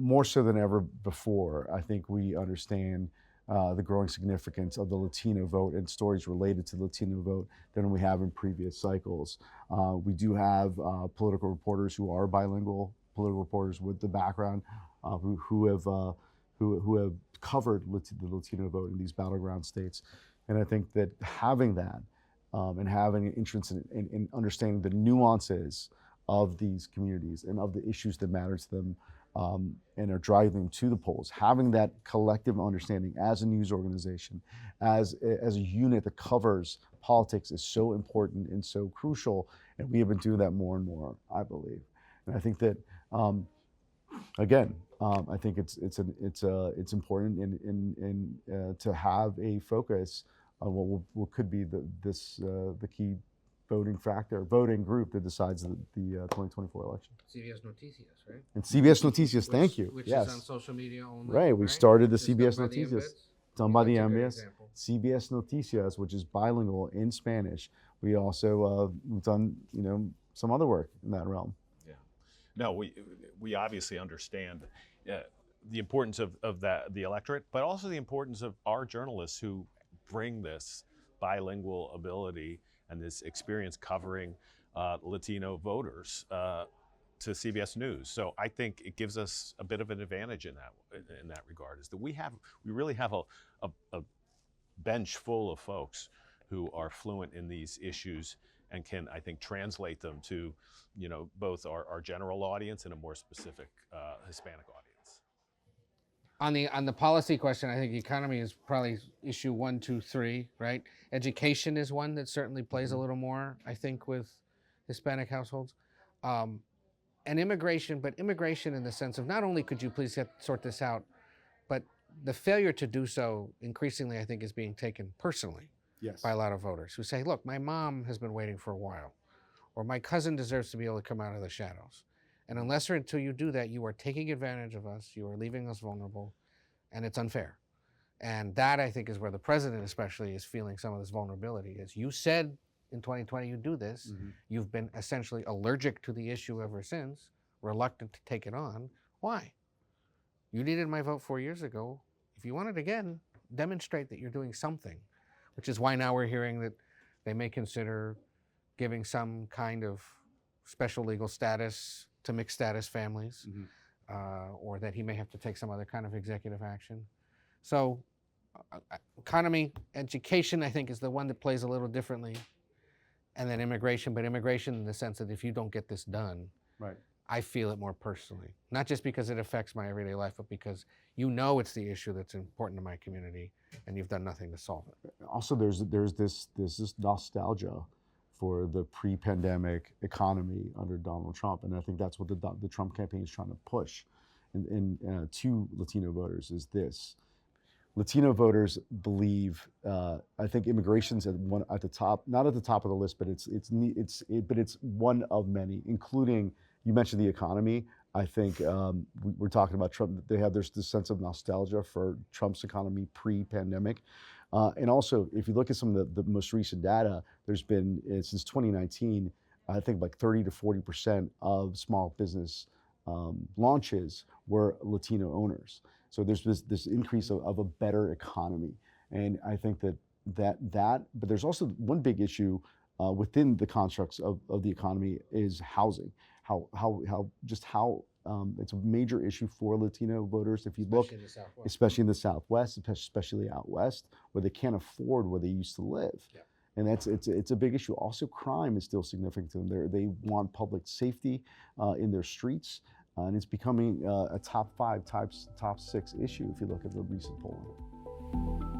more so than ever before, I think we understand the growing significance of the Latino vote and stories related to the Latino vote than we have in previous cycles. We do have political reporters who are bilingual, political reporters with the background who have covered the Latino vote in these battleground states. And I think that having that and having an interest in understanding the nuances of these communities and of the issues that matter to them and are driving them to the polls, having that collective understanding as a news organization, as a unit that covers politics is so important and so crucial. And we have been doing that more and more, I believe. And I think that, again, I think it's important to have a focus on what could be the key voting group that decides the 2024 election. CBS Noticias, right? And CBS Noticias, thank you. Which yes. is on social media only. Right, we started the CBS done by the Noticias, embeds. done by the That's a good MBS. example. CBS Noticias, which is bilingual in Spanish. We also we've done some other work in that realm. Yeah, no, we obviously understand the importance of the electorate, but also the importance of our journalists who bring this bilingual ability and this experience covering Latino voters to CBS News. So I think it gives us a bit of an advantage in that regard, is that we really have a bench full of folks who are fluent in these issues and can, I think, translate them to both our general audience and a more specific Hispanic audience. On the policy question, I think the economy is probably issue 1, 2, 3, right? Education is one that certainly plays a little more, I think, with Hispanic households. And immigration, but immigration in the sense of not only could you please sort this out, but the failure to do so increasingly, I think, is being taken personally by a lot of voters who say, look, my mom has been waiting for a while, or my cousin deserves to be able to come out of the shadows. And unless or until you do that, you are taking advantage of us, you are leaving us vulnerable, and it's unfair. And that, I think, is where the president especially is feeling some of this vulnerability. Is you said in 2020 you'd do this, you've been essentially allergic to the issue ever since, reluctant to take it on. Why? You needed my vote 4 years ago. If you want it again, demonstrate that you're doing something, which is why now we're hearing that they may consider giving some kind of special legal status to mixed status families, or that he may have to take some other kind of executive action. So economy, education, I think, is the one that plays a little differently. And then immigration, but immigration in the sense that if you don't get this done, I feel it more personally. Not just because it affects my everyday life, but because it's the issue that's important to my community and you've done nothing to solve it. Also, there's this nostalgia for the pre-pandemic economy under Donald Trump, and I think that's what the Trump campaign is trying to push to Latino voters. Is this Latino voters believe? I think immigration's at the top, not at the top of the list, but it's one of many, including, you mentioned the economy. I think we're talking about Trump. There's this sense of nostalgia for Trump's economy pre-pandemic. And also, if you look at some of the most recent data, there's been, since 2019, I think like 30 to 40% of small business launches were Latino owners. So there's this increase of a better economy. And I think that, but there's also one big issue within the constructs of the economy is housing. How it's a major issue for Latino voters. If you look, especially in the Southwest, especially out west, where they can't afford where they used to live. And it's a big issue. Also, crime is still significant to them. They want public safety in their streets, and it's becoming a top 5, top 6 issue if you look at the recent polling.